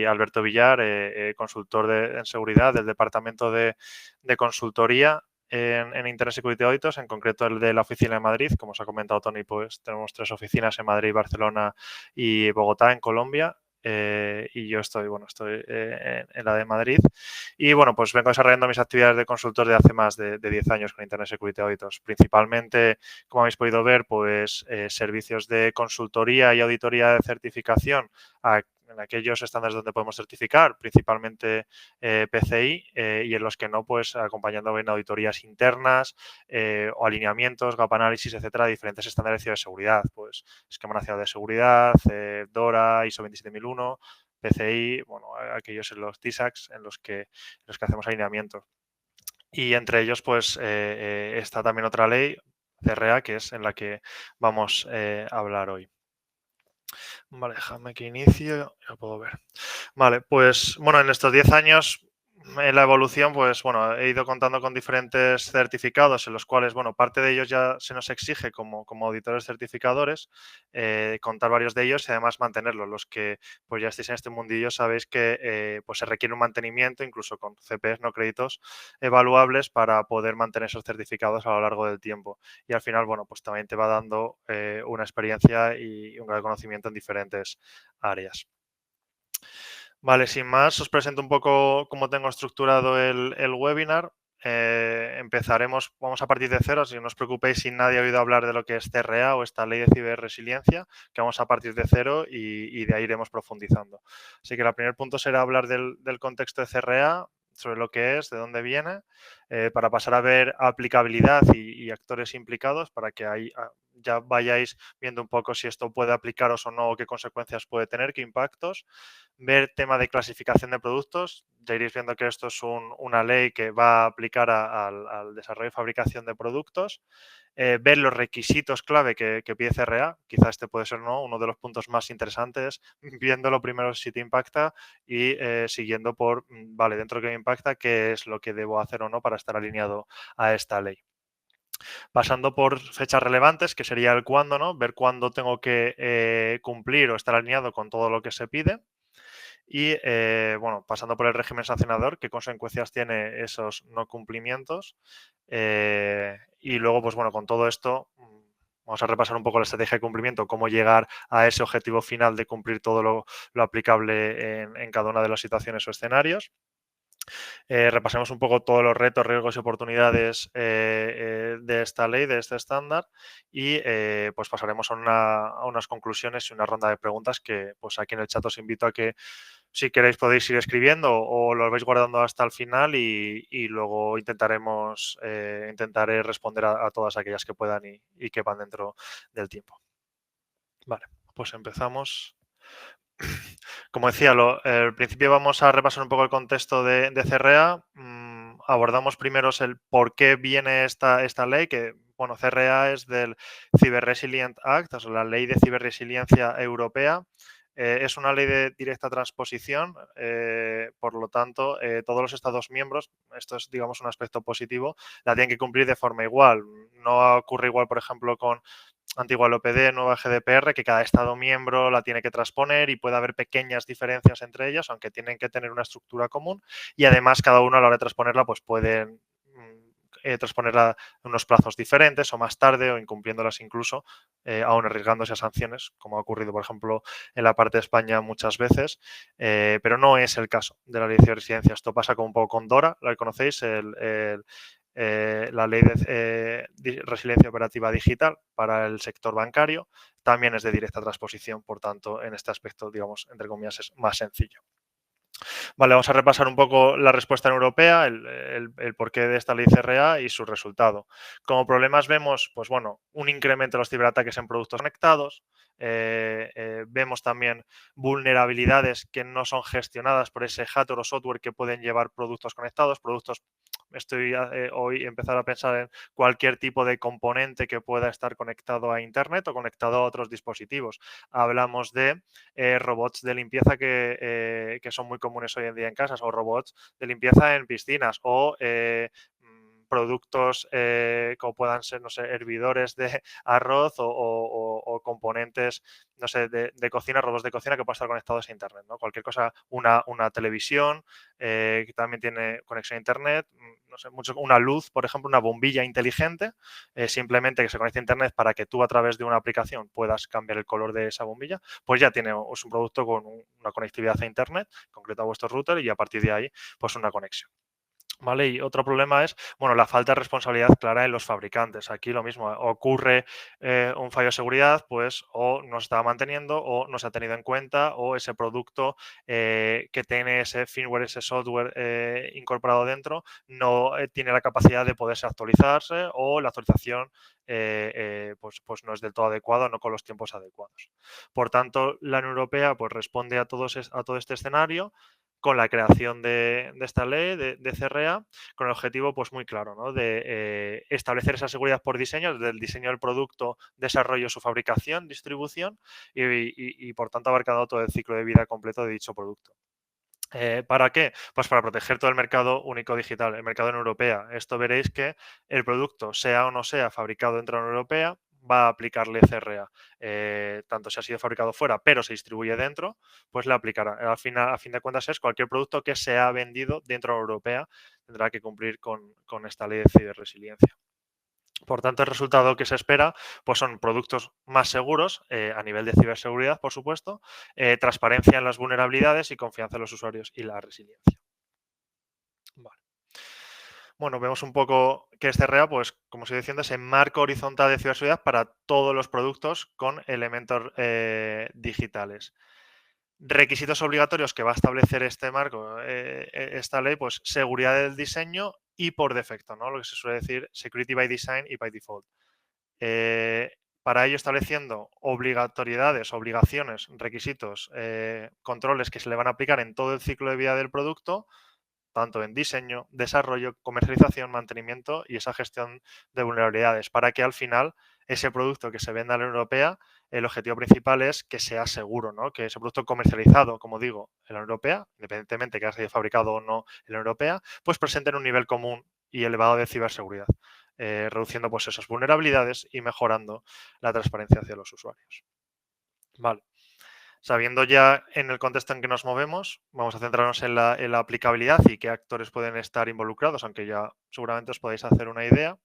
soy Alberto Villar, consultor en seguridad del departamento de consultoría en Internet Security Auditors, en concreto el de la oficina de Madrid. Como os ha comentado Tony, pues tenemos 3 oficinas en Madrid, Barcelona y Bogotá, en Colombia. Y yo estoy en la de Madrid. Y bueno, pues vengo desarrollando mis actividades de consultor de hace más de 10 años con Internet Security Auditors. Principalmente, como habéis podido ver, pues servicios de consultoría y auditoría de certificación en aquellos estándares donde podemos certificar, principalmente PCI, y en los que no, pues acompañando en auditorías internas o alineamientos, gap análisis, etcétera, de diferentes estándares de ciberseguridad, pues Esquema Nacional de Seguridad, DORA, ISO 27001, PCI, bueno, aquellos en los TISACs en los que hacemos alineamientos. Y entre ellos, pues está también otra ley, CRA, que es en la que vamos a hablar hoy. Vale, déjame que inicio, ya puedo ver. Vale, pues bueno, en estos 10 años en la evolución, pues bueno, he ido contando con diferentes certificados en los cuales, bueno, parte de ellos ya se nos exige como auditores certificadores, contar varios de ellos y además mantenerlos. Los que pues ya estéis en este mundillo sabéis que pues se requiere un mantenimiento, incluso con CPs, no créditos evaluables para poder mantener esos certificados a lo largo del tiempo. Y al final, bueno, pues también te va dando una experiencia y un gran conocimiento en diferentes áreas. Vale, sin más, os presento un poco cómo tengo estructurado el webinar. Empezaremos, vamos a partir de cero, si no os preocupéis si nadie ha oído hablar de lo que es CRA o esta ley de ciberresiliencia, que vamos a partir de cero y de ahí iremos profundizando. Así que el primer punto será hablar del contexto de CRA, sobre lo que es, de dónde viene, para pasar a ver aplicabilidad y actores implicados, para que ahí ya vayáis viendo un poco si esto puede aplicaros o no, qué consecuencias puede tener, qué impactos. Ver tema de clasificación de productos. Ya iréis viendo que esto es una ley que va a aplicar al desarrollo y fabricación de productos. Ver los requisitos clave que pide CRA. Quizá este puede ser uno de los puntos más interesantes, viéndolo primero si te impacta y siguiendo por, vale, dentro de que me impacta, qué es lo que debo hacer o no para estar alineado a esta ley. Pasando por fechas relevantes, que sería el cuándo, ¿no? Ver cuándo tengo que cumplir o estar alineado con todo lo que se pide. Y, bueno, pasando por el régimen sancionador, qué consecuencias tiene esos no cumplimientos. Y luego, pues bueno, con todo esto, vamos a repasar un poco la estrategia de cumplimiento, cómo llegar a ese objetivo final de cumplir todo lo aplicable en cada una de las situaciones o escenarios. Repasemos un poco todos los retos, riesgos y oportunidades de esta ley, de este estándar, y pues pasaremos a unas conclusiones y una ronda de preguntas que pues aquí en el chat os invito a que si queréis podéis ir escribiendo o lo vais guardando hasta el final y luego intentaré responder a todas aquellas que puedan y quepan dentro del tiempo. Vale, pues empezamos. Como decía, al principio vamos a repasar un poco el contexto de CRA. Abordamos primero el por qué viene esta ley, que bueno, CRA es del Cyber Resilient Act, o sea, la ley de ciberresiliencia europea. Es una ley de directa transposición, por lo tanto, todos los Estados miembros, esto es, digamos, un aspecto positivo, la tienen que cumplir de forma igual. No ocurre igual, por ejemplo, con antigua LOPD, nueva GDPR, que cada Estado miembro la tiene que transponer y puede haber pequeñas diferencias entre ellas, aunque tienen que tener una estructura común y además cada uno a la hora de transponerla pues pueden transponerla en unos plazos diferentes o más tarde o incumpliéndolas incluso, aún arriesgándose a sanciones, como ha ocurrido, por ejemplo, en la parte de España muchas veces, pero no es el caso de la ley de residencia. Esto pasa como un poco con DORA, la conocéis, la ley de resiliencia operativa digital para el sector bancario también es de directa transposición, por tanto, en este aspecto, digamos, entre comillas, es más sencillo. Vale, vamos a repasar un poco la respuesta en europea, el porqué de esta ley CRA y su resultado. Como problemas vemos, pues bueno, un incremento de los ciberataques en productos conectados, vemos también vulnerabilidades que no son gestionadas por ese hardware o software que pueden llevar productos conectados, estoy hoy empezar a pensar en cualquier tipo de componente que pueda estar conectado a Internet o conectado a otros dispositivos. Hablamos de robots de limpieza que son muy comunes hoy en día en casas o robots de limpieza en piscinas o productos como puedan ser, no sé, hervidores de arroz o componentes, no sé, de cocina, robots de cocina que puedan estar conectados a Internet, ¿no? Cualquier cosa, una televisión que también tiene conexión a Internet, no sé, una luz, por ejemplo, una bombilla inteligente, simplemente que se conecte a Internet para que tú a través de una aplicación puedas cambiar el color de esa bombilla, pues ya tiene es un producto con una conectividad a Internet, concreto a vuestro router, y a partir de ahí, pues una conexión. ¿Vale? Y otro problema es, bueno, la falta de responsabilidad clara en los fabricantes. Aquí lo mismo, ocurre un fallo de seguridad, pues o no se estaba manteniendo o no se ha tenido en cuenta o ese producto que tiene ese firmware, ese software incorporado dentro, no tiene la capacidad de poderse actualizarse o la actualización pues no es del todo adecuada, no con los tiempos adecuados. Por tanto, la Unión Europea pues responde a todo este escenario con la creación de esta ley de CRA, con el objetivo pues muy claro, ¿no? De establecer esa seguridad por diseño, desde el diseño del producto, desarrollo, su fabricación, distribución y por tanto abarcando todo el ciclo de vida completo de dicho producto. ¿Para qué? Pues para proteger todo el mercado único digital, el mercado en Europea. Esto veréis que el producto, sea o no sea fabricado dentro de la Unión Europea, va a aplicarle CRA. Tanto si ha sido fabricado fuera, pero se distribuye dentro, pues le aplicará. Al final, a fin de cuentas, es cualquier producto que se ha vendido dentro de la Unión Europea tendrá que cumplir con esta ley de ciberresiliencia. Por tanto, el resultado que se espera pues son productos más seguros a nivel de ciberseguridad, por supuesto, transparencia en las vulnerabilidades y confianza en los usuarios y la resiliencia. Vale. Bueno, vemos un poco que es CRA, pues como estoy diciendo, es el marco horizontal de ciberseguridad para todos los productos con elementos digitales. Requisitos obligatorios que va a establecer este marco, esta ley, pues seguridad del diseño y por defecto, ¿no? Lo que se suele decir security by design y by default. Eh, para ello estableciendo obligatoriedades, obligaciones, requisitos, controles que se le van a aplicar en todo el ciclo de vida del producto, tanto en diseño, desarrollo, comercialización, mantenimiento y esa gestión de vulnerabilidades, para que al final ese producto que se venda en la Unión Europea, el objetivo principal es que sea seguro, ¿no? Que ese producto comercializado, como digo, en la Unión Europea, independientemente que haya sido fabricado o no en la Unión Europea, pues presenten un nivel común y elevado de ciberseguridad, reduciendo pues esas vulnerabilidades y mejorando la transparencia hacia los usuarios. Vale. Sabiendo ya en el contexto en que nos movemos, vamos a centrarnos en la aplicabilidad y qué actores pueden estar involucrados, aunque ya seguramente os podéis hacer una idea.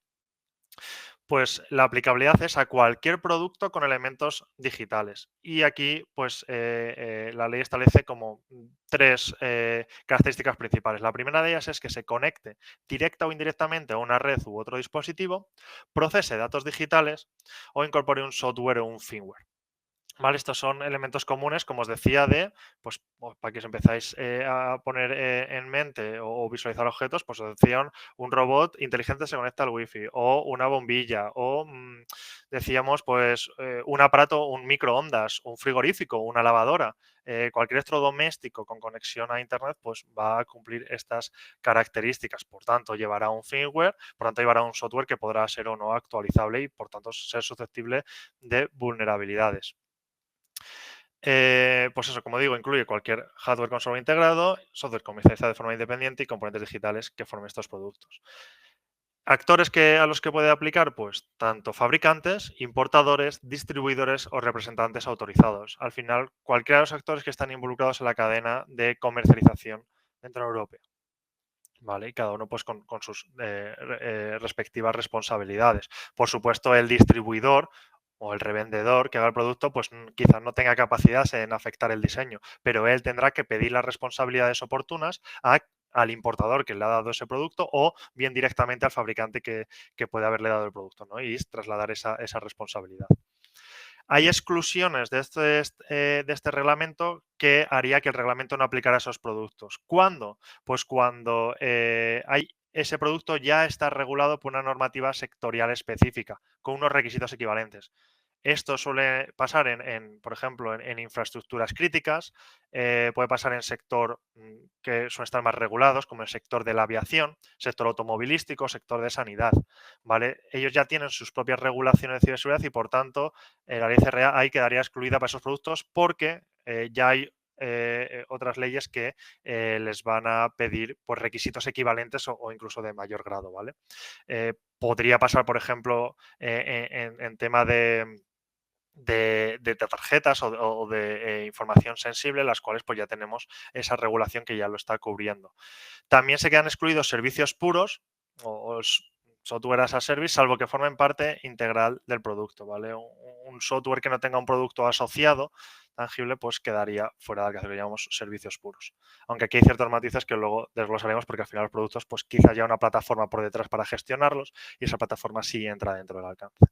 Pues la aplicabilidad es a cualquier producto con elementos digitales. Y aquí, pues, la ley establece como tres características principales. La primera de ellas es que se conecte directa o indirectamente a una red u otro dispositivo, procese datos digitales o incorpore un software o un firmware. ¿Vale? Estos son elementos comunes, como os decía, pues para que os empezáis a poner en mente o visualizar objetos, pues os decían un robot inteligente se conecta al wifi o una bombilla o decíamos pues un aparato, un microondas, un frigorífico, una lavadora, cualquier electrodoméstico con conexión a internet pues va a cumplir estas características. Por tanto, llevará un firmware, por tanto llevará un software que podrá ser o no actualizable y por tanto ser susceptible de vulnerabilidades. Pues eso, como digo, incluye cualquier hardware con software integrado, software comercializado de forma independiente y componentes digitales que formen estos productos. Actores a los que puede aplicar, pues tanto fabricantes, importadores, distribuidores o representantes autorizados. Al final, cualquiera de los actores que están involucrados en la cadena de comercialización dentro de Europa. ¿Vale? Y cada uno pues con sus respectivas responsabilidades. Por supuesto, el distribuidor o el revendedor que haga el producto, pues quizás no tenga capacidad en afectar el diseño, pero él tendrá que pedir las responsabilidades oportunas al importador que le ha dado ese producto o bien directamente al fabricante que puede haberle dado el producto, ¿no? Y trasladar esa responsabilidad. Hay exclusiones de este reglamento que haría que el reglamento no aplicara a esos productos. ¿Cuándo? Pues cuando ese producto ya está regulado por una normativa sectorial específica, con unos requisitos equivalentes. Esto suele pasar por ejemplo, en infraestructuras críticas, puede pasar en sector que suelen estar más regulados, como el sector de la aviación, sector automovilístico, sector de sanidad, ¿vale? Ellos ya tienen sus propias regulaciones de ciberseguridad y, por tanto, la ley CRA ahí quedaría excluida para esos productos porque ya hay otras leyes que les van a pedir pues, requisitos equivalentes o incluso de mayor grado, ¿vale? Podría pasar, por ejemplo, en tema de tarjetas o de información sensible, las cuales pues ya tenemos esa regulación que ya lo está cubriendo. También se quedan excluidos servicios puros o software as a service, salvo que formen parte integral del producto, ¿vale? Un software que no tenga un producto asociado tangible, pues quedaría fuera de lo que llamamos servicios puros. Aunque aquí hay ciertos matices que luego desglosaremos porque al final los productos, pues quizás ya una plataforma por detrás para gestionarlos y esa plataforma sí entra dentro del alcance.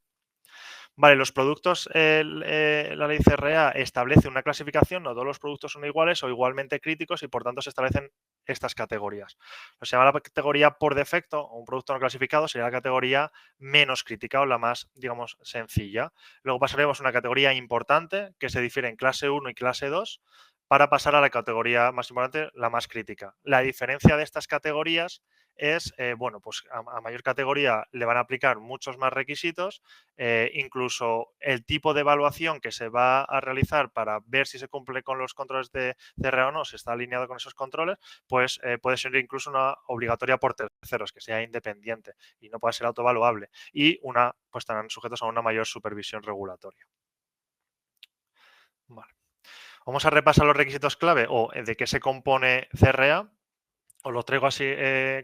Vale, los productos, la ley CRA establece una clasificación, no todos los productos son iguales o igualmente críticos y por tanto se establecen estas categorías. Se llama la categoría por defecto, o un producto no clasificado sería la categoría menos crítica o la más, digamos, sencilla. Luego pasaremos a una categoría importante que se difiere en clase 1 y clase 2 para pasar a la categoría más importante, la más crítica. La diferencia de estas categorías es, bueno, pues a mayor categoría le van a aplicar muchos más requisitos, incluso el tipo de evaluación que se va a realizar para ver si se cumple con los controles de CRA o no, si está alineado con esos controles, pues puede ser incluso una obligatoria por terceros, que sea independiente y no pueda ser autoevaluable. Y una, pues estarán sujetos a una mayor supervisión regulatoria. Vale. Vamos a repasar los requisitos clave o de qué se compone CRA. Os lo traigo así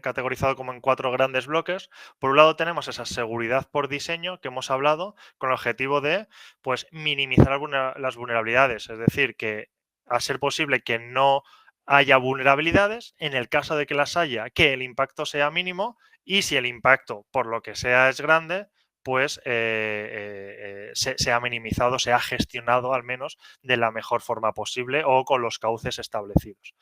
categorizado como en 4 grandes bloques. Por un lado tenemos esa seguridad por diseño que hemos hablado con el objetivo de pues, minimizar las vulnerabilidades, es decir, que a ser posible que no haya vulnerabilidades, en el caso de que las haya, que el impacto sea mínimo y si el impacto por lo que sea es grande, pues se ha minimizado, se ha gestionado al menos de la mejor forma posible o con los cauces establecidos.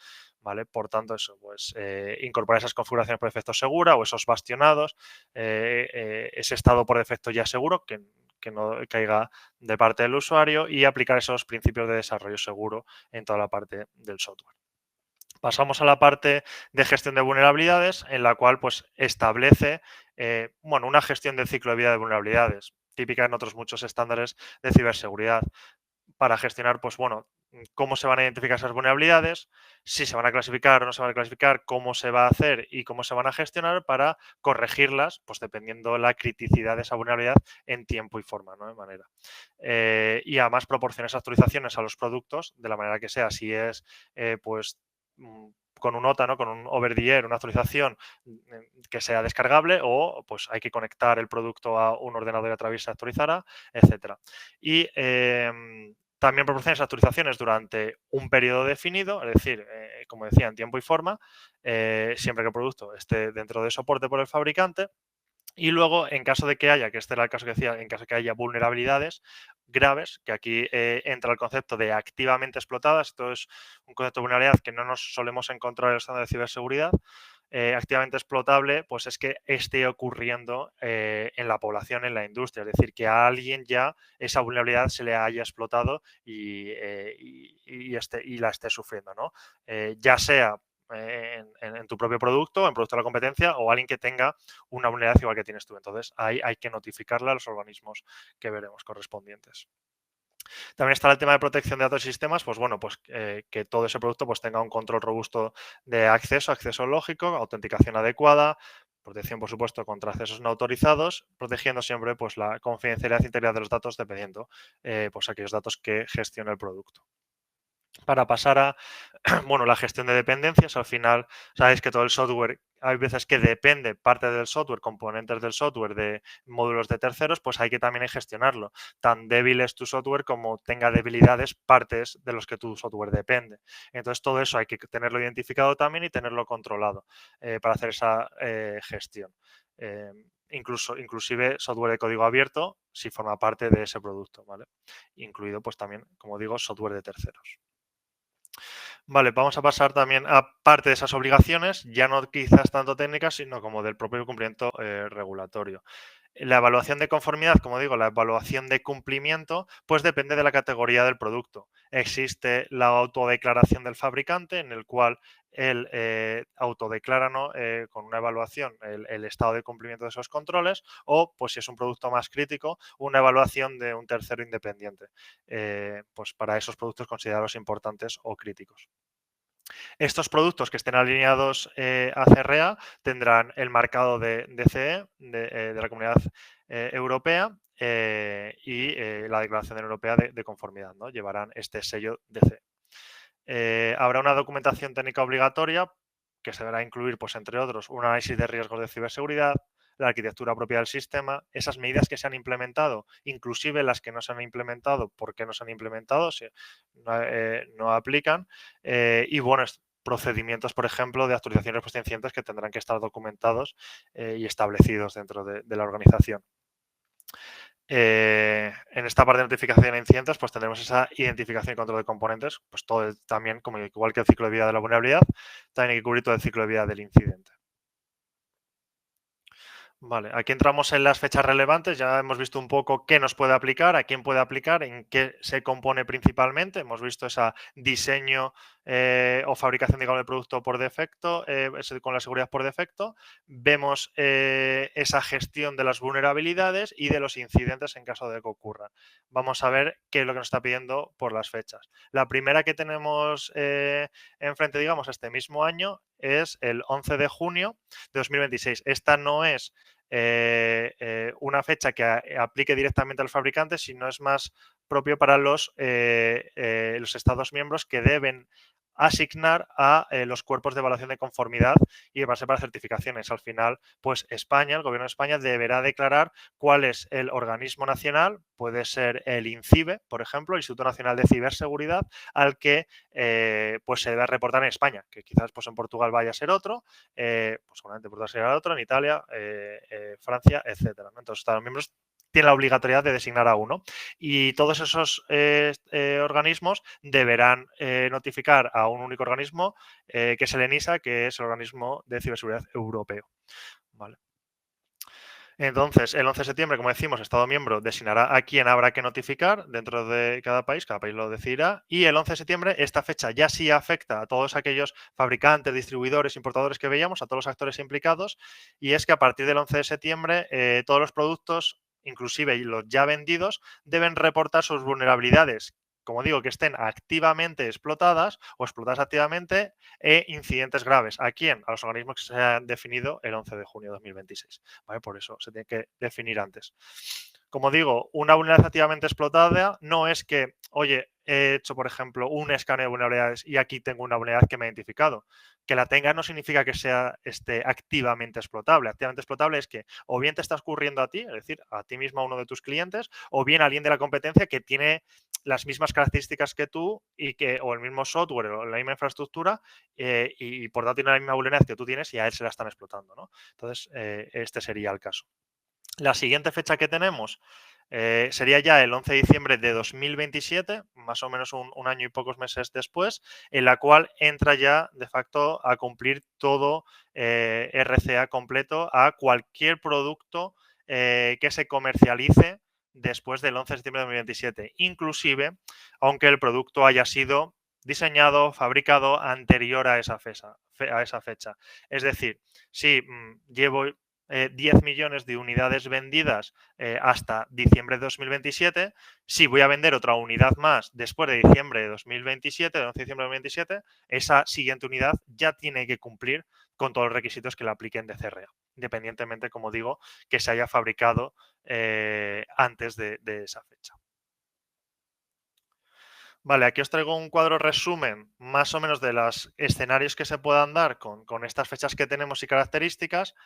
¿Vale? Por tanto, eso, pues incorporar esas configuraciones por defecto segura o esos bastionados, ese estado por defecto ya seguro, que no caiga de parte del usuario y aplicar esos principios de desarrollo seguro en toda la parte del software. Pasamos a la parte de gestión de vulnerabilidades, en la cual pues, establece bueno, una gestión del ciclo de vida de vulnerabilidades, típica en otros muchos estándares de ciberseguridad para gestionar, pues bueno, cómo se van a identificar esas vulnerabilidades, si se van a clasificar o no se van a clasificar, cómo se va a hacer y cómo se van a gestionar para corregirlas, pues dependiendo la criticidad de esa vulnerabilidad en tiempo y forma, ¿no? De manera. Y además proporciona esas actualizaciones a los productos de la manera que sea. Si es, pues, con un OTA, ¿no? Con un over the air, una actualización que sea descargable o pues hay que conectar el producto a un ordenador y a través se actualizará, etcétera. Y también proporciona esas actualizaciones durante un periodo definido, es decir, como decía, en tiempo y forma, siempre que el producto esté dentro de soporte por el fabricante. Y luego, en caso de que haya, que este era el caso que decía, en caso de que haya vulnerabilidades graves, que aquí entra el concepto de activamente explotadas, esto es un concepto de vulnerabilidad que no nos solemos encontrar en el estándar de ciberseguridad, activamente explotable, pues es que esté ocurriendo en la población, en la industria, es decir, que a alguien ya esa vulnerabilidad se le haya explotado y la esté sufriendo, ¿no? Ya sea en tu propio producto, en producto de la competencia o alguien que tenga una vulnerabilidad igual que tienes tú. Entonces, ahí hay que notificarla a los organismos que veremos correspondientes. También está el tema de protección de datos y sistemas, pues bueno, pues que todo ese producto pues tenga un control robusto de acceso lógico, autenticación adecuada, protección, por supuesto, contra accesos no autorizados, protegiendo siempre pues la confidencialidad integral de los datos dependiendo pues aquellos datos que gestione el producto. Para pasar a bueno, la gestión de dependencias, al final sabéis que todo el software, hay veces que depende parte del software, componentes del software de módulos de terceros, pues hay que también gestionarlo. Tan débil es tu software como tenga debilidades partes de los que tu software depende. Entonces todo eso hay que tenerlo identificado también y tenerlo controlado para hacer esa gestión. Inclusive software de código abierto si forma parte de ese producto, ¿vale? Incluido pues también, como digo, software de terceros. Vale, vamos a pasar también a parte de esas obligaciones, ya no quizás tanto técnicas, sino como del propio cumplimiento regulatorio. La evaluación de conformidad, como digo, la evaluación de cumplimiento, pues depende de la categoría del producto. existe la autodeclaración del fabricante, en el cual él autodeclara, ¿no? Con una evaluación el estado de cumplimiento de esos controles, o, pues si es un producto más crítico, una evaluación de un tercero independiente, pues para esos productos considerados importantes o críticos. Estos productos que estén alineados a CRA tendrán el marcado de CE, de la Comunidad Europea, y la Declaración Europea de Conformidad, ¿no? Llevarán este sello de CE. Habrá una documentación técnica obligatoria que se deberá incluir, pues, entre otros, un análisis de riesgos de ciberseguridad, la arquitectura propia del sistema, esas medidas que se han implementado, inclusive las que no se han implementado, por qué no se han implementado, si no aplican, y bueno, procedimientos, por ejemplo, de actualización y respuesta a incidentes que tendrán que estar documentados y establecidos dentro de la organización. En esta parte de notificación de incidentes, pues tendremos esa identificación y control de componentes, pues todo también, como igual que el ciclo de vida de la vulnerabilidad, también hay que cubrir todo el ciclo de vida del incidente. Vale, aquí entramos en las fechas relevantes, ya hemos visto un poco qué nos puede aplicar, a quién puede aplicar, en qué se compone principalmente, hemos visto ese diseño o fabricación, digamos, del producto por defecto, con la seguridad por defecto, vemos esa gestión de las vulnerabilidades y de los incidentes en caso de que ocurran. Vamos a ver qué es lo que nos está pidiendo por las fechas. La primera que tenemos enfrente, digamos, este mismo año es el 11 de junio de 2026. Esta no es una fecha que aplique directamente al fabricante, sino es más propio para los Estados miembros que deben asignar a los cuerpos de evaluación de conformidad y base para certificaciones. Al final, pues España, el gobierno de España, deberá declarar cuál es el organismo nacional, puede ser el INCIBE, por ejemplo, el Instituto Nacional de Ciberseguridad, al que pues se debe reportar en España, que quizás pues en Portugal vaya a ser otro, pues seguramente Portugal será otro, en Italia, Francia, etcétera, ¿no? Entonces, Estados miembros tiene la obligatoriedad de designar a uno y todos esos organismos deberán notificar a un único organismo que es el ENISA, que es el organismo de ciberseguridad europeo. ¿Vale? Entonces, el 11 de septiembre, como decimos, Estado miembro designará a quién habrá que notificar dentro de cada país lo decidirá, y el 11 de septiembre esta fecha ya sí afecta a todos aquellos fabricantes, distribuidores, importadores que veíamos, a todos los actores implicados, y es que a partir del 11 de septiembre todos los productos, inclusive los ya vendidos, deben reportar sus vulnerabilidades, como digo, que estén activamente explotadas o explotadas activamente e incidentes graves. ¿A quién? A los organismos que se han definido el 11 de junio de 2026. ¿Vale? Por eso se tiene que definir antes. Como digo, una vulnerabilidad activamente explotada no es que, oye, he hecho, por ejemplo, un escaneo de vulnerabilidades y aquí tengo una vulnerabilidad que me ha identificado. Que la tenga no significa que sea activamente explotable. Activamente explotable es que o bien te está ocurriendo a ti, es decir, a ti mismo, a uno de tus clientes, o bien a alguien de la competencia que tiene las mismas características que tú y que, o el mismo software o la misma infraestructura, y por tanto tiene la misma vulnerabilidad que tú tienes y a él se la están explotando, ¿no? Entonces, este sería el caso. La siguiente fecha que tenemos sería ya el 11 de diciembre de 2027, más o menos un año y pocos meses después, en la cual entra ya de facto a cumplir todo RCA completo a cualquier producto que se comercialice después del 11 de septiembre de 2027, inclusive aunque el producto haya sido diseñado, fabricado anterior a esa fecha. Es decir, si llevo 10 millones de unidades vendidas hasta diciembre de 2027. Si voy a vender otra unidad más después de diciembre de 2027, de 11 de diciembre de 2027, esa siguiente unidad ya tiene que cumplir con todos los requisitos que le apliquen de CRA, independientemente, como digo, que se haya fabricado antes de esa fecha. Vale, aquí os traigo un cuadro resumen más o menos de los escenarios que se puedan dar con estas fechas que tenemos y características.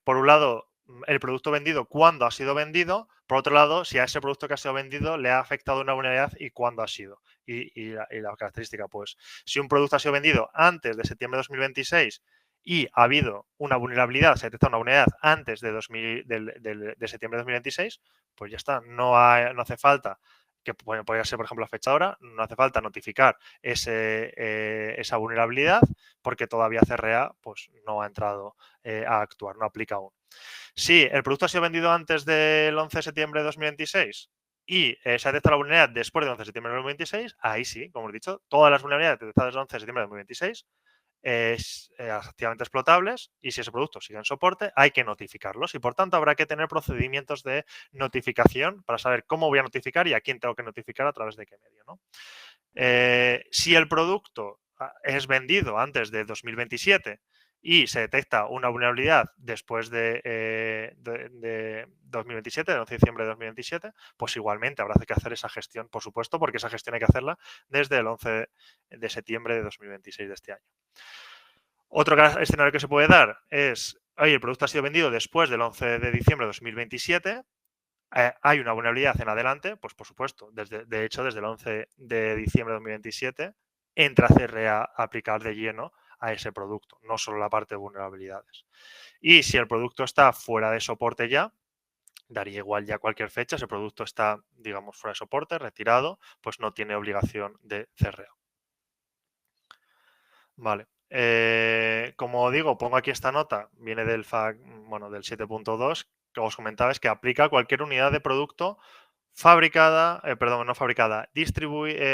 Por un lado, el producto vendido, cuándo ha sido vendido. Por otro lado, si a ese producto que ha sido vendido le ha afectado una vulnerabilidad y cuándo ha sido. Y la característica, pues, si un producto ha sido vendido antes de septiembre de 2026 y ha habido una vulnerabilidad, se detecta una vulnerabilidad antes de septiembre de 2026, pues ya está, no hace falta que podría ser, por ejemplo, la fecha ahora, no hace falta notificar esa vulnerabilidad porque todavía CRA pues, no ha entrado a actuar, no aplica aún. Si el producto ha sido vendido antes del 11 de septiembre de 2026, y se detecta la vulnerabilidad después del 11 de septiembre de 2026, ahí sí, como he dicho, todas las vulnerabilidades detectadas desde el 11 de septiembre de 2026 activamente explotables, y si ese producto sigue en soporte hay que notificarlos y por tanto habrá que tener procedimientos de notificación para saber cómo voy a notificar y a quién tengo que notificar a través de qué medio, ¿no? Si el producto es vendido antes de 2027 y se detecta una vulnerabilidad después de 2027, del 11 de diciembre de 2027, pues igualmente habrá que hacer esa gestión, por supuesto, porque esa gestión hay que hacerla desde el 11 de septiembre de 2026 de este año. Otro escenario que se puede dar es, oye, el producto ha sido vendido después del 11 de diciembre de 2027, hay una vulnerabilidad en adelante, pues por supuesto, de hecho, desde el 11 de diciembre de 2027 entra CRA a aplicar de lleno a ese producto, no solo la parte de vulnerabilidades. Y si el producto está fuera de soporte ya, daría igual ya cualquier fecha, si el producto está, digamos, fuera de soporte, retirado, pues no tiene obligación de CRA. Vale. Como digo, pongo aquí esta nota, viene del FAQ, bueno, del 7.2, que os comentaba, es que aplica a cualquier unidad de producto fabricada, perdón, no fabricada,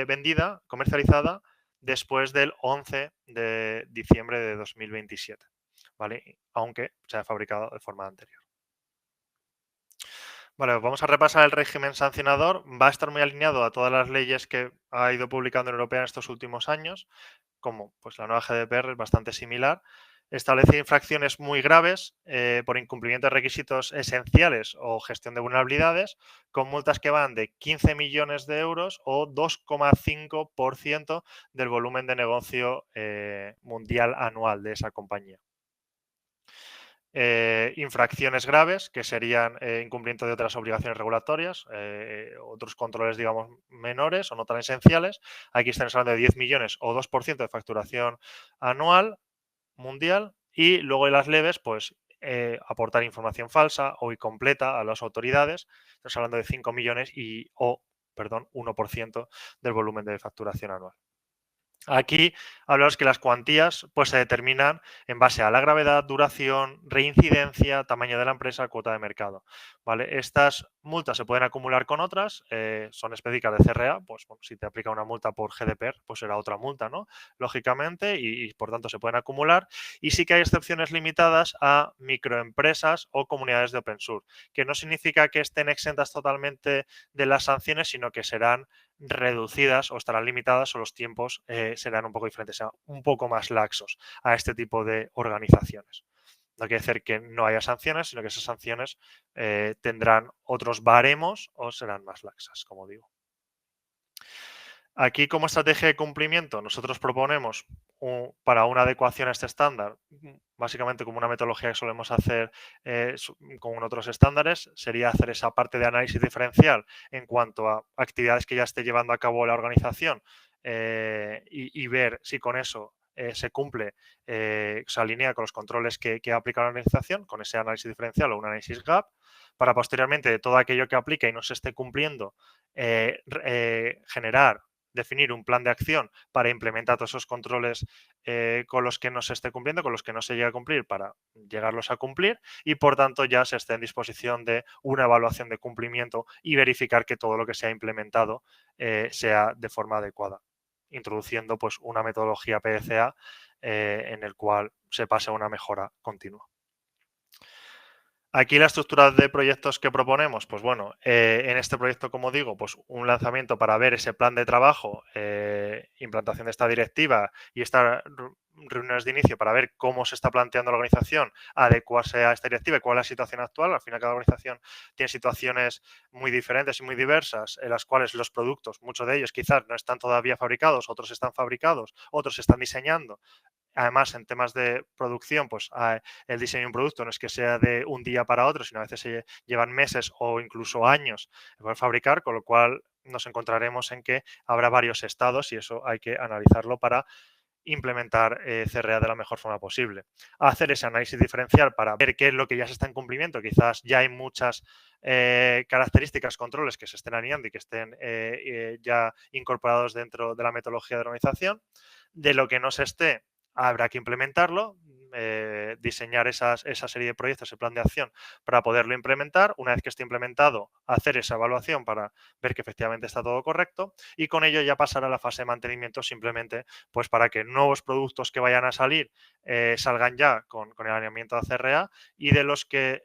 vendida, comercializada después del 11 de diciembre de 2027, ¿vale? Aunque se haya fabricado de forma anterior. Vale, vamos a repasar el régimen sancionador. Va a estar muy alineado a todas las leyes que ha ido publicando en Europea en estos últimos años, como pues la nueva GDPR es bastante similar. Establece infracciones muy graves por incumplimiento de requisitos esenciales o gestión de vulnerabilidades, con multas que van de 15 millones de euros o 2,5% del volumen de negocio mundial anual de esa compañía. Infracciones graves, que serían incumplimiento de otras obligaciones regulatorias, otros controles, digamos, menores o no tan esenciales. Aquí estamos hablando de 10 millones o 2% de facturación anual mundial. Y luego en las leves, pues aportar información falsa o incompleta a las autoridades. Estamos hablando de 5 millones perdón, 1% del volumen de facturación anual. Aquí hablamos que las cuantías pues, se determinan en base a la gravedad, duración, reincidencia, tamaño de la empresa, cuota de mercado. ¿Vale? Estas multas se pueden acumular con otras, son específicas de CRA, pues bueno, si te aplica una multa por GDPR, pues será otra multa, ¿no? Lógicamente, y por tanto se pueden acumular. Y sí que hay excepciones limitadas a microempresas o comunidades de open source, que no significa que estén exentas totalmente de las sanciones, sino que serán reducidas o estarán limitadas o los tiempos serán un poco diferentes, serán un poco más laxos a este tipo de organizaciones. No quiere decir que no haya sanciones, sino que esas sanciones tendrán otros baremos o serán más laxas, como digo. Aquí, como estrategia de cumplimiento, nosotros proponemos para una adecuación a este estándar, básicamente como una metodología que solemos hacer con otros estándares, sería hacer esa parte de análisis diferencial en cuanto a actividades que ya esté llevando a cabo la organización y ver si con eso se cumple, se alinea con los controles que aplica la organización, con ese análisis diferencial o un análisis gap, para posteriormente de todo aquello que aplica y no se esté cumpliendo, definir un plan de acción para implementar todos esos controles con los que no se esté cumpliendo, con los que no se llegue a cumplir, para llegarlos a cumplir y por tanto ya se esté en disposición de una evaluación de cumplimiento y verificar que todo lo que se ha implementado sea de forma adecuada, introduciendo pues una metodología PDCA en el cual se pase a una mejora continua. Aquí la estructura de proyectos que proponemos, pues bueno, en este proyecto, como digo, pues un lanzamiento para ver ese plan de trabajo, implantación de esta directiva y estas reuniones de inicio para ver cómo se está planteando la organización, adecuarse a esta directiva y cuál es la situación actual. Al final, cada organización tiene situaciones muy diferentes y muy diversas en las cuales los productos, muchos de ellos quizás no están todavía fabricados, otros están fabricados, otros se están diseñando. Además, en temas de producción, pues el diseño de un producto no es que sea de un día para otro, sino a veces se llevan meses o incluso años para fabricar, con lo cual nos encontraremos en que habrá varios estados y eso hay que analizarlo para implementar CRA de la mejor forma posible. Hacer ese análisis diferencial para ver qué es lo que ya se está en cumplimiento. Quizás ya hay muchas características, controles que se estén alineando y que estén ya incorporados dentro de la metodología de organización. De lo que no se esté, habrá que implementarlo, diseñar esa serie de proyectos, el plan de acción, para poderlo implementar. Una vez que esté implementado, hacer esa evaluación para ver que efectivamente está todo correcto y con ello ya pasar a la fase de mantenimiento simplemente pues para que nuevos productos que vayan a salir salgan ya con el alineamiento de CRA y de los que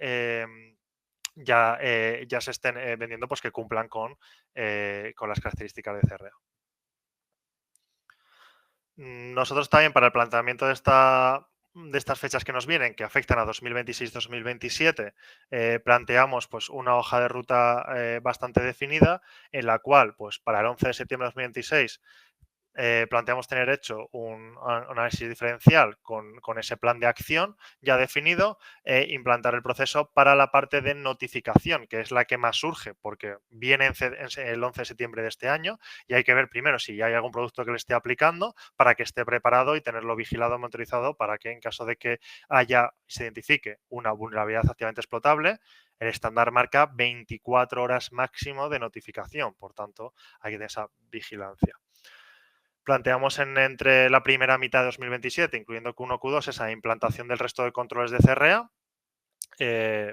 ya se estén vendiendo pues que cumplan con las características de CRA. Nosotros también para el planteamiento de estas fechas que nos vienen, que afectan a 2026-2027, planteamos pues, una hoja de ruta bastante definida en la cual pues, para el 11 de septiembre de 2026 planteamos tener hecho un análisis diferencial con ese plan de acción ya definido e implantar el proceso para la parte de notificación, que es la que más surge, porque viene el 11 de septiembre de este año y hay que ver primero si hay algún producto que le esté aplicando para que esté preparado y tenerlo vigilado, monitorizado, para que en caso de que se identifique una vulnerabilidad activamente explotable, el estándar marca 24 horas máximo de notificación, por tanto, hay que tener esa vigilancia. Planteamos entre la primera mitad de 2027, incluyendo Q1, Q2, esa implantación del resto de controles de CRA.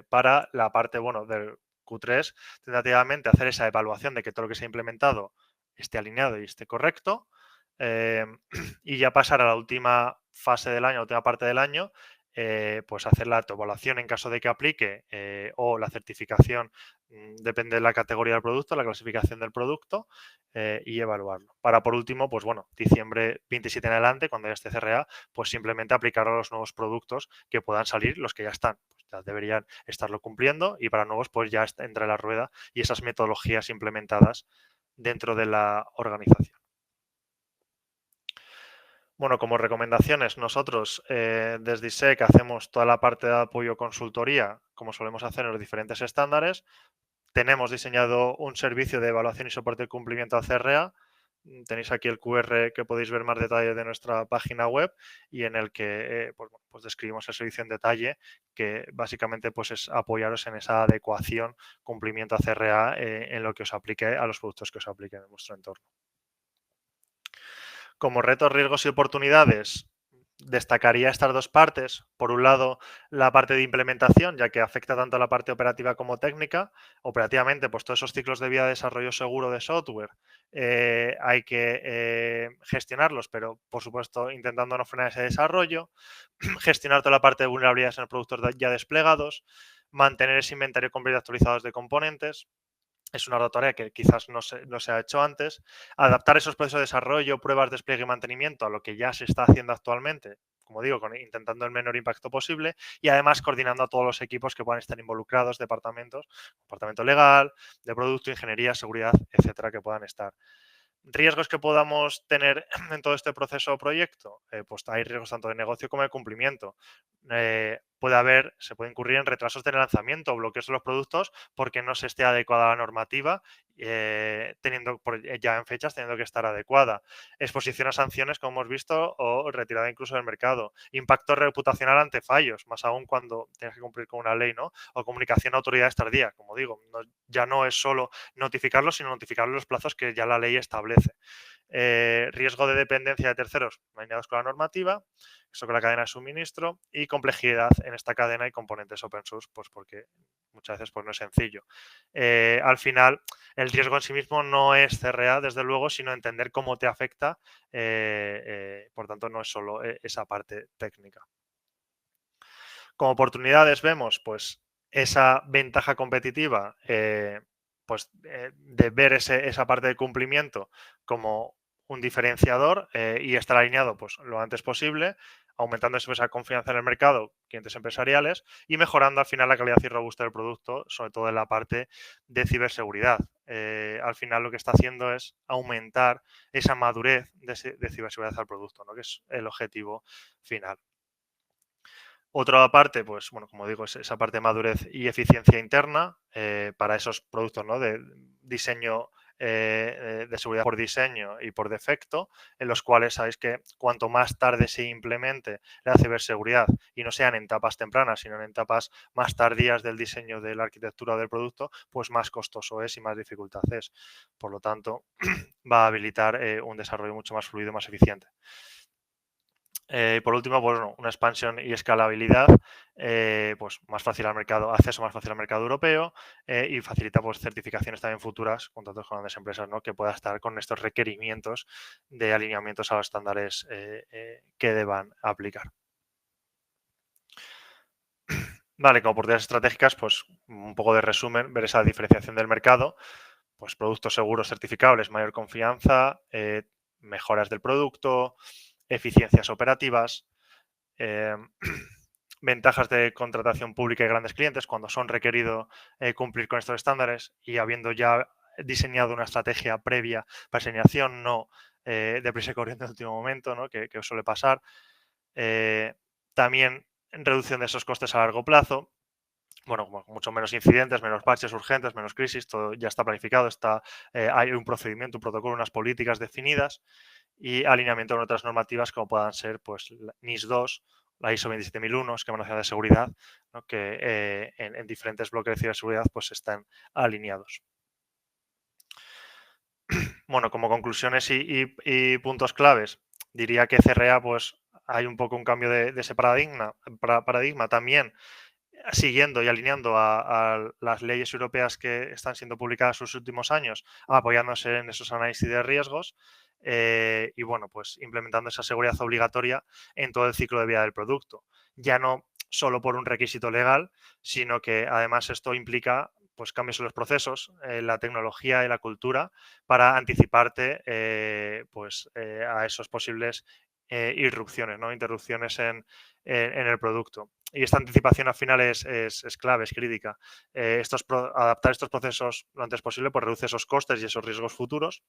Para la parte del Q3, tentativamente hacer esa evaluación de que todo lo que se ha implementado esté alineado y esté correcto. Y ya pasar a la última fase del año, la última parte del año, pues hacer la autoevaluación en caso de que aplique o la certificación, depende de la categoría del producto, la clasificación del producto y evaluarlo. Para por último, pues diciembre 27 en adelante, cuando ya esté CRA, pues simplemente aplicar a los nuevos productos que puedan salir, los que ya están, pues ya deberían estarlo cumpliendo y para nuevos pues ya entra en la rueda y esas metodologías implementadas dentro de la organización. Bueno, como recomendaciones, nosotros desde ISEC hacemos toda la parte de apoyo consultoría, como solemos hacer en los diferentes estándares. Tenemos diseñado un servicio de evaluación y soporte de cumplimiento a CRA. Tenéis aquí el QR que podéis ver más detalles de nuestra página web y en el que pues describimos el servicio en detalle, que básicamente pues es apoyaros en esa adecuación, cumplimiento a CRA en lo que os aplique a los productos que os apliquen en vuestro entorno. Como retos, riesgos y oportunidades, destacaría estas dos partes. Por un lado, la parte de implementación, ya que afecta tanto a la parte operativa como técnica. Operativamente, pues todos esos ciclos de vida de desarrollo seguro de software hay que gestionarlos, pero por supuesto intentando no frenar ese desarrollo. Gestionar toda la parte de vulnerabilidades en los productos ya desplegados. Mantener ese inventario completo y actualizados de componentes. Es una tarea que quizás no se ha hecho antes. Adaptar esos procesos de desarrollo, pruebas, despliegue y mantenimiento a lo que ya se está haciendo actualmente, como digo, intentando el menor impacto posible y además coordinando a todos los equipos que puedan estar involucrados, departamento legal, de producto, ingeniería, seguridad, etcétera, que puedan estar. Riesgos que podamos tener en todo este proceso o proyecto, pues hay riesgos tanto de negocio como de cumplimiento. Se puede incurrir en retrasos de lanzamiento o bloqueos de los productos porque no se esté adecuada a la normativa, ya en fechas teniendo que estar adecuada. Exposición a sanciones, como hemos visto, o retirada incluso del mercado. Impacto reputacional ante fallos, más aún cuando tienes que cumplir con una ley, ¿no? O comunicación a autoridades tardía, como digo, ya no es solo notificarlos, sino notificar los plazos que ya la ley establece. Riesgo de dependencia de terceros alineados con la normativa, eso con la cadena de suministro y complejidad en esta cadena y componentes open source, pues porque muchas veces pues no es sencillo. Al final, el riesgo en sí mismo no es CRA, desde luego, sino entender cómo te afecta, por tanto no es solo esa parte técnica. Como oportunidades vemos pues esa ventaja competitiva de ver esa parte de cumplimiento como un diferenciador y estar alineado pues lo antes posible, aumentando esa confianza en el mercado, clientes empresariales y mejorando al final la calidad y robustez del producto, sobre todo en la parte de ciberseguridad. Al final lo que está haciendo es aumentar esa madurez de ciberseguridad al producto, ¿no? Que es el objetivo final. Otra parte, pues bueno, como digo, es esa parte de madurez y eficiencia interna para esos productos, ¿no? De diseño de seguridad por diseño y por defecto, en los cuales sabéis que cuanto más tarde se implemente la ciberseguridad y no sean en etapas tempranas, sino en etapas más tardías del diseño de la arquitectura del producto, pues más costoso es y más dificultad es. Por lo tanto, va a habilitar un desarrollo mucho más fluido y más eficiente. Y por último, pues, bueno, una expansión y escalabilidad, pues más fácil al mercado, acceso más fácil al mercado europeo, y facilita pues certificaciones también futuras, contratos con grandes empresas, ¿no? Que pueda estar con estos requerimientos de alineamientos a los estándares que deban aplicar. Vale, como oportunidades estratégicas, pues un poco de resumen, ver esa diferenciación del mercado, pues productos seguros certificables, mayor confianza, mejoras del producto, eficiencias operativas, eh, ventajas de contratación pública y grandes clientes cuando son requerido cumplir con estos estándares y habiendo ya diseñado una estrategia previa para diseñación, no deprisa y corriendo en el último momento, ¿no? Que suele pasar. También reducción de esos costes a largo plazo. Bueno, mucho menos incidentes, menos parches urgentes, menos crisis, todo ya está planificado, hay un procedimiento, un protocolo, unas políticas definidas y alineamiento con otras normativas como puedan ser pues, la NIS 2, la ISO 27001, Esquema Nacional de Seguridad, ¿no? Que en diferentes bloques de ciberseguridad pues, están alineados. Bueno, como conclusiones y puntos claves, diría que CRA pues, hay un poco un cambio de ese paradigma también siguiendo y alineando a las leyes europeas que están siendo publicadas en los últimos años, apoyándose en esos análisis de riesgos y bueno, pues implementando esa seguridad obligatoria en todo el ciclo de vida del producto. Ya no solo por un requisito legal, sino que además esto implica pues cambios en los procesos, la tecnología y la cultura para anticiparte a esos posibles irrupciones, ¿no? Interrupciones en el producto. Y esta anticipación al final es clave, es crítica. Adaptar estos procesos lo antes posible pues reduce esos costes y esos riesgos futuros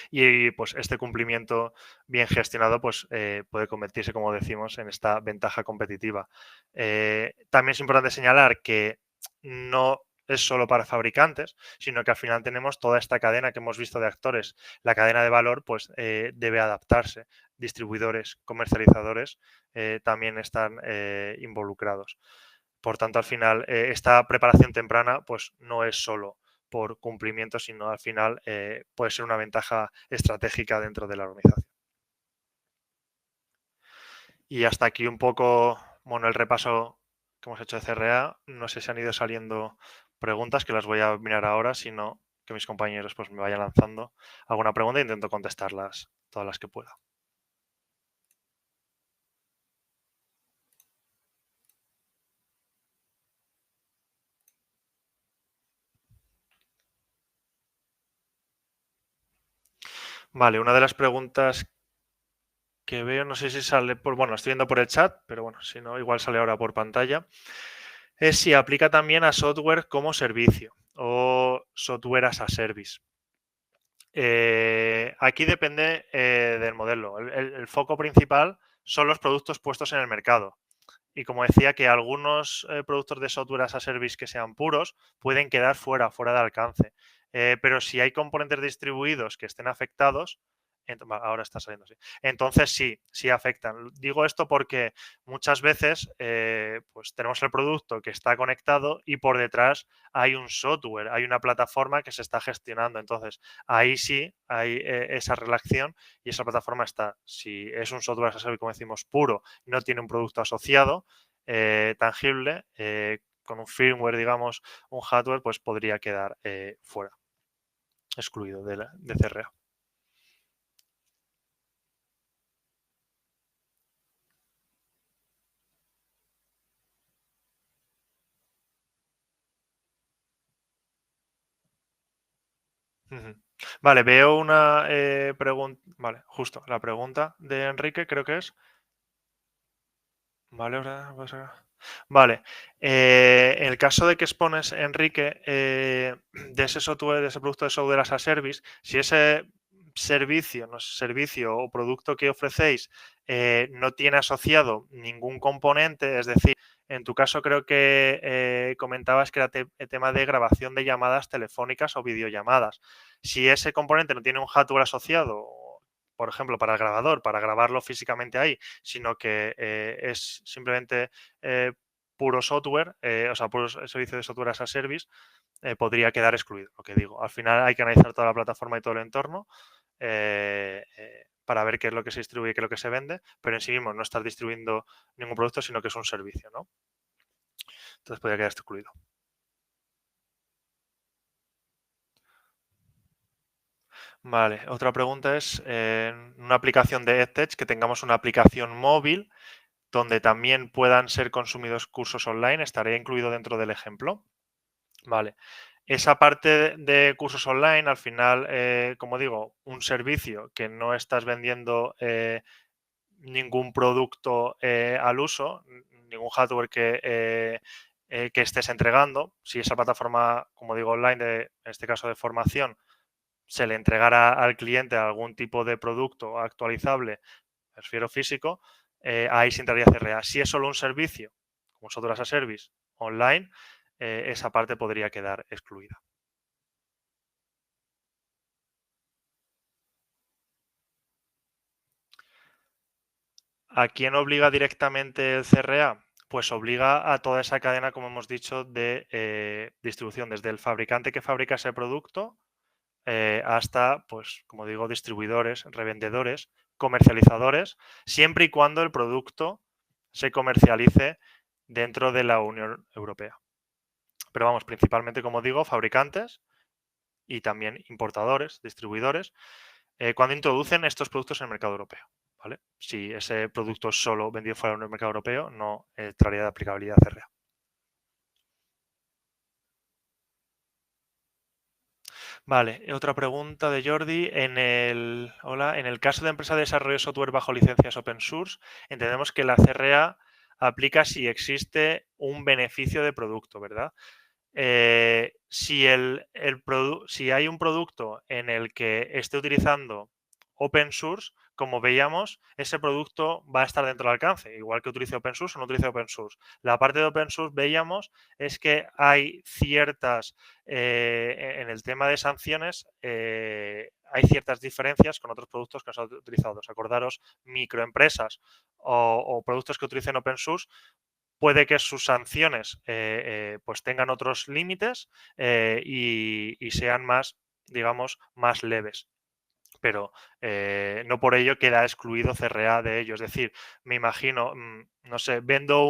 y pues este cumplimiento bien gestionado pues puede convertirse, como decimos, en esta ventaja competitiva. También es importante señalar que no es solo para fabricantes, sino que al final tenemos toda esta cadena que hemos visto de actores. La cadena de valor pues debe adaptarse. Distribuidores, comercializadores también están involucrados. Por tanto, al final, esta preparación temprana pues no es solo por cumplimiento, sino al final puede ser una ventaja estratégica dentro de la organización. Y hasta aquí un poco, bueno, el repaso que hemos hecho de CRA. No sé si han ido saliendo preguntas, que las voy a mirar ahora, sino que mis compañeros pues me vayan lanzando alguna pregunta e intento contestarlas todas las que pueda. Vale, una de las preguntas que veo, no sé si sale por, bueno, estoy viendo por el chat, pero bueno, si no, igual sale ahora por pantalla, es si aplica también a software como servicio o software as a service. Aquí depende del modelo. El foco principal son los productos puestos en el mercado. Y como decía, que algunos productos de software as a service que sean puros pueden quedar fuera de alcance. Pero si hay componentes distribuidos que estén afectados, ahora está saliendo así. Entonces sí afectan. Digo esto porque muchas veces pues tenemos el producto que está conectado y por detrás hay un software, hay una plataforma que se está gestionando. Entonces ahí sí hay esa relación y esa plataforma está. Si es un software as a service, como decimos, puro, no tiene un producto asociado tangible, con un firmware, digamos, un hardware, pues podría quedar fuera, excluido de CRA. Vale, veo una pregunta. Vale, justo, la pregunta de Enrique, creo que es. Vale, ahora vale. En el caso de que expones, Enrique, de ese software, de ese producto de software as a service, si ese servicio, no sé, servicio o producto que ofrecéis no tiene asociado ningún componente, es decir, en tu caso creo que comentabas que era el tema de grabación de llamadas telefónicas o videollamadas. Si ese componente no tiene un hardware asociado, por ejemplo, para el grabador, para grabarlo físicamente ahí, sino que es simplemente puro software, o sea, puro servicio de software as a service, podría quedar excluido, lo que digo. Al final hay que analizar toda la plataforma y todo el entorno para ver qué es lo que se distribuye y qué es lo que se vende, pero en sí mismo no estás distribuyendo ningún producto, sino que es un servicio, ¿no? Entonces podría quedar excluido. Vale, otra pregunta es, en una aplicación de EdTech, que tengamos una aplicación móvil donde también puedan ser consumidos cursos online, ¿estaría incluido dentro del ejemplo? Vale. Esa parte de cursos online, al final, como digo, un servicio que no estás vendiendo ningún producto al uso, ningún hardware que estés entregando. Si esa plataforma, como digo, online, en este caso de formación, se le entregara al cliente algún tipo de producto actualizable, me refiero físico, ahí se entraría CRA. Si es solo un servicio, como Software as a Service online, esa parte podría quedar excluida. ¿A quién obliga directamente el CRA? Pues obliga a toda esa cadena, como hemos dicho, de distribución, desde el fabricante que fabrica ese producto hasta, pues, como digo, distribuidores, revendedores, comercializadores, siempre y cuando el producto se comercialice dentro de la Unión Europea. Pero vamos, principalmente, como digo, fabricantes y también importadores, distribuidores, cuando introducen estos productos en el mercado europeo. ¿Vale? Si ese producto es solo vendido fuera del mercado europeo, no traería de aplicabilidad CRA. Vale, otra pregunta de Jordi. Hola, en el caso de empresa de desarrollo de software bajo licencias open source, entendemos que la CRA aplica si existe un beneficio de producto, ¿verdad? Si hay un producto en el que esté utilizando open source, como veíamos, ese producto va a estar dentro del alcance, igual que utilice open source o no utilice open source. La parte de open source veíamos es que hay ciertas, en el tema de sanciones, hay ciertas diferencias con otros productos que no son utilizados. Acordaros, microempresas o productos que utilicen open source, puede que sus sanciones pues tengan otros límites y sean más, digamos, más leves. Pero no por ello queda excluido CRA de ello. Es decir, me imagino, no sé, vendo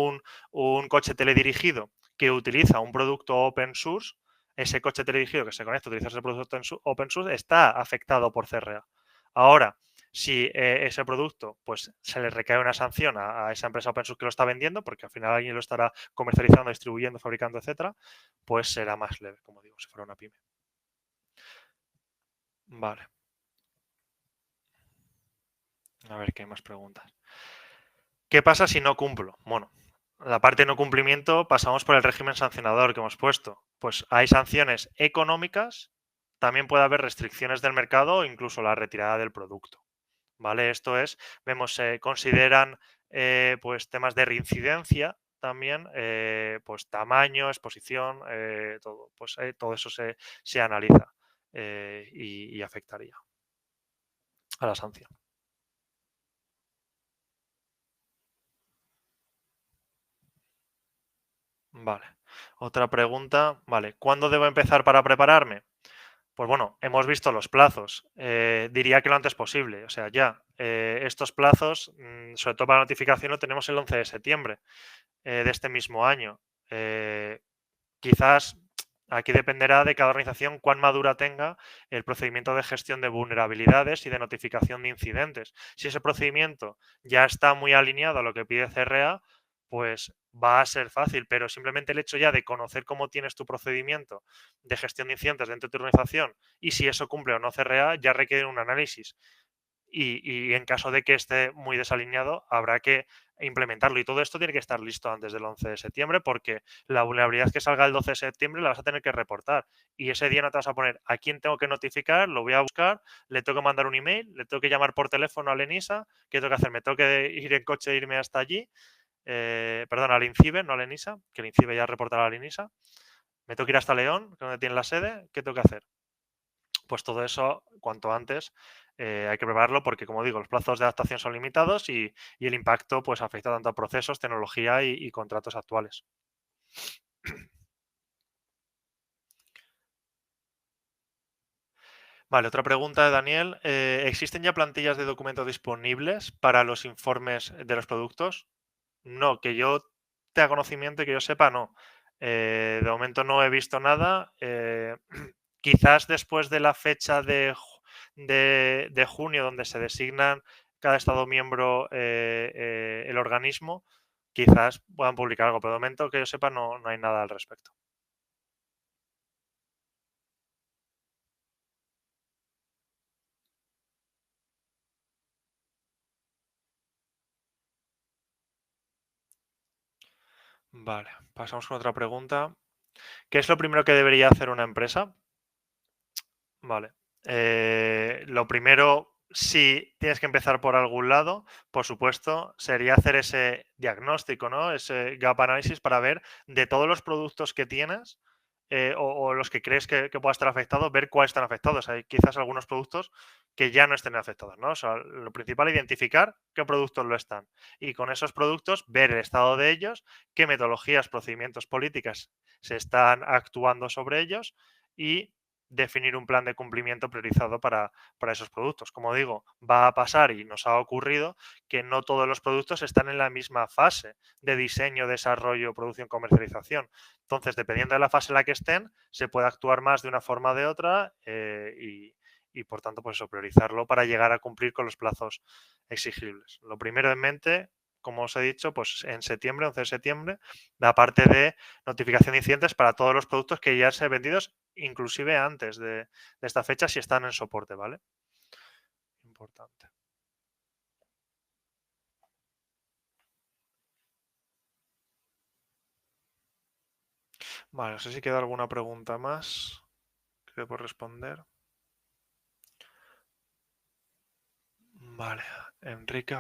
un coche teledirigido que utiliza un producto open source, ese coche teledirigido que se conecta a utilizar ese producto open source está afectado por CRA. Ahora, si ese producto pues se le recae una sanción a esa empresa open source que lo está vendiendo, porque al final alguien lo estará comercializando, distribuyendo, fabricando, etcétera, pues será más leve, como digo, si fuera una pyme. Vale. A ver qué hay más preguntas. ¿Qué pasa si no cumplo? Bueno, la parte de no cumplimiento pasamos por el régimen sancionador que hemos puesto. Pues hay sanciones económicas, también puede haber restricciones del mercado o incluso la retirada del producto. ¿Vale? Esto es, vemos, se consideran pues temas de reincidencia también, pues tamaño, exposición, todo, pues todo eso se analiza y afectaría a la sanción. Vale. Otra pregunta. Vale. ¿Cuándo debo empezar para prepararme? Pues bueno, hemos visto los plazos. Diría que lo antes posible. O sea, ya. Estos plazos, sobre todo para la notificación, lo tenemos el 11 de septiembre de este mismo año. Quizás aquí dependerá de cada organización cuán madura tenga el procedimiento de gestión de vulnerabilidades y de notificación de incidentes. Si ese procedimiento ya está muy alineado a lo que pide CRA, pues va a ser fácil, pero simplemente el hecho ya de conocer cómo tienes tu procedimiento de gestión de incidentes dentro de tu organización y si eso cumple o no CRA ya requiere un análisis y en caso de que esté muy desalineado, habrá que implementarlo. Y todo esto tiene que estar listo antes del 11 de septiembre porque la vulnerabilidad que salga el 12 de septiembre la vas a tener que reportar. Y ese día no te vas a poner a quién tengo que notificar, lo voy a buscar, le tengo que mandar un email, le tengo que llamar por teléfono al ENISA, ¿qué tengo que hacer? Me tengo que ir en coche e irme hasta allí, perdón, al INCIBE, no al ENISA, que el INCIBE ya reportará al ENISA. Me tengo que ir hasta León, que es donde tiene la sede, ¿qué tengo que hacer? Pues todo eso, cuanto antes, hay que prepararlo porque, como digo, los plazos de adaptación son limitados y el impacto pues, afecta tanto a procesos, tecnología y contratos actuales. Vale, otra pregunta de Daniel. ¿Existen ya plantillas de documentos disponibles para los informes de los productos? No, que yo tenga conocimiento y que yo sepa, no. De momento no he visto nada. Quizás después de la fecha de junio, donde se designan cada Estado miembro el organismo, quizás puedan publicar algo, pero de momento que yo sepa no hay nada al respecto. Vale, pasamos con otra pregunta. ¿Qué es lo primero que debería hacer una empresa? Vale. Lo primero, si tienes que empezar por algún lado, por supuesto, sería hacer ese diagnóstico, ¿no? Ese gap análisis para ver de todos los productos que tienes o los que crees que pueda estar afectado, ver cuáles están afectados. Hay quizás algunos productos que ya no estén afectados, ¿no? O sea, lo principal, identificar qué productos lo están. Y con esos productos, ver el estado de ellos, qué metodologías, procedimientos, políticas se están actuando sobre ellos y definir un plan de cumplimiento priorizado para esos productos. Como digo, va a pasar y nos ha ocurrido que no todos los productos están en la misma fase de diseño, desarrollo, producción, comercialización. Entonces, dependiendo de la fase en la que estén, se puede actuar más de una forma o de otra y, por tanto, pues eso, priorizarlo para llegar a cumplir con los plazos exigibles. Lo primero en mente, como os he dicho, pues en septiembre, 11 de septiembre, la parte de notificación de incidentes para todos los productos que ya se han vendidos, inclusive antes de esta fecha, si están en soporte, ¿vale? Importante. Vale, no sé si queda alguna pregunta más que por responder. Vale, Enrique,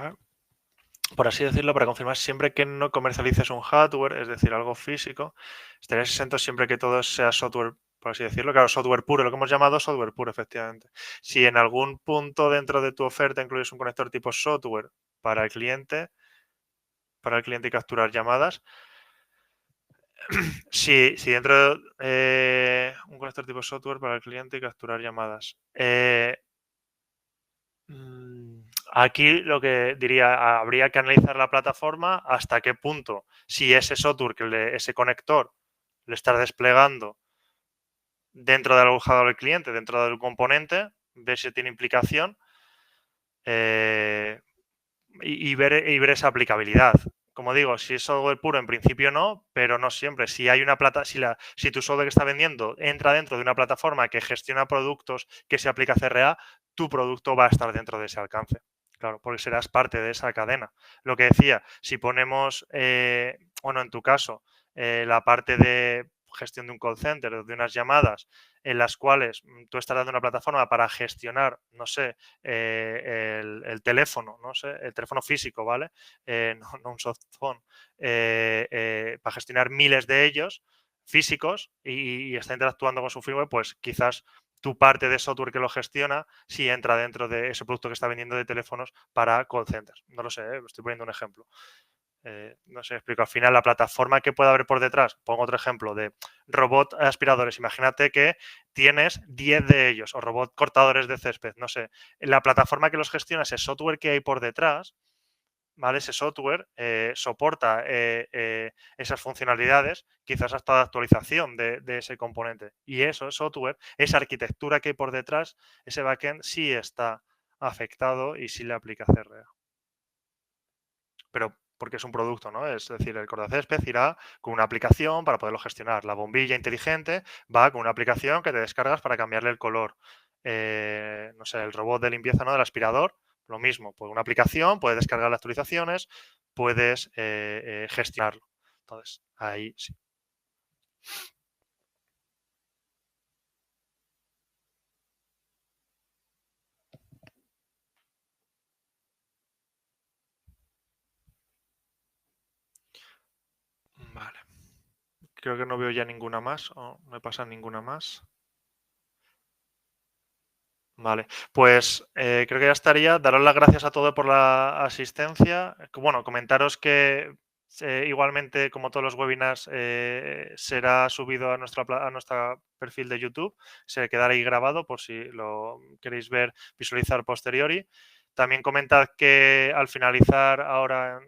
por así decirlo, para confirmar, siempre que no comercialices un hardware, es decir, algo físico, estarías exento siempre que todo sea software, por así decirlo. Claro, software puro, lo que hemos llamado software puro, efectivamente. Si en algún punto dentro de tu oferta incluyes un conector tipo software para para el cliente y capturar llamadas, si dentro un conector tipo software para el cliente y capturar llamadas. Aquí lo que diría, habría que analizar la plataforma hasta qué punto, si ese software, ese conector, lo está desplegando dentro del alojador del cliente, dentro del componente, ver si tiene implicación eh, y ver esa aplicabilidad. Como digo, si es software puro, en principio no, pero no siempre. Si hay una plata, si tu software que está vendiendo entra dentro de una plataforma que gestiona productos que se aplica CRA, tu producto va a estar dentro de ese alcance. Claro, porque serás parte de esa cadena. Lo que decía, si ponemos, bueno, en tu caso, la parte de gestión de un call center, de unas llamadas, en las cuales tú estás dando una plataforma para gestionar, no sé, el teléfono, no sé, el teléfono físico, ¿vale? No un soft phone, para gestionar miles de ellos físicos y está interactuando con su firmware, pues quizás tu parte de software que lo gestiona si entra dentro de ese producto que está vendiendo de teléfonos para call centers. No lo sé, estoy poniendo un ejemplo. No sé, explico. Al final, la plataforma que puede haber por detrás, pongo otro ejemplo de robot aspiradores. Imagínate que tienes 10 de ellos, o robot cortadores de césped, no sé. La plataforma que los gestiona, ese software que hay por detrás, ¿vale? Ese software soporta esas funcionalidades, quizás hasta de actualización de ese componente. Y eso, software, esa arquitectura que hay por detrás, ese backend sí está afectado y sí le aplica CRA. Pero porque es un producto, ¿no? Es decir, el cordacésped irá con una aplicación para poderlo gestionar. La bombilla inteligente va con una aplicación que te descargas para cambiarle el color. No sé, el robot de limpieza, ¿no? Del aspirador, lo mismo. Pues una aplicación, puedes descargar las actualizaciones, puedes gestionarlo. Entonces, ahí sí. Vale. Creo que no veo ya ninguna más, o me pasa ninguna más. Vale, pues creo que ya estaría. Daros las gracias a todos por la asistencia. Bueno, comentaros que Igualmente, como todos los webinars, será subido a nuestro perfil de YouTube. Se quedará ahí grabado por si lo queréis ver, visualizar posteriori. También comentad que al finalizar ahora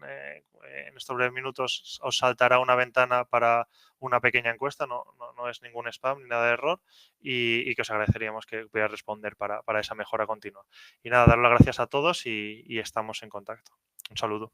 en estos breves minutos os saltará una ventana para una pequeña encuesta, no es ningún spam ni nada de error y que os agradeceríamos que pudierais responder para esa mejora continua. Y nada, dar las gracias a todos y estamos en contacto. Un saludo.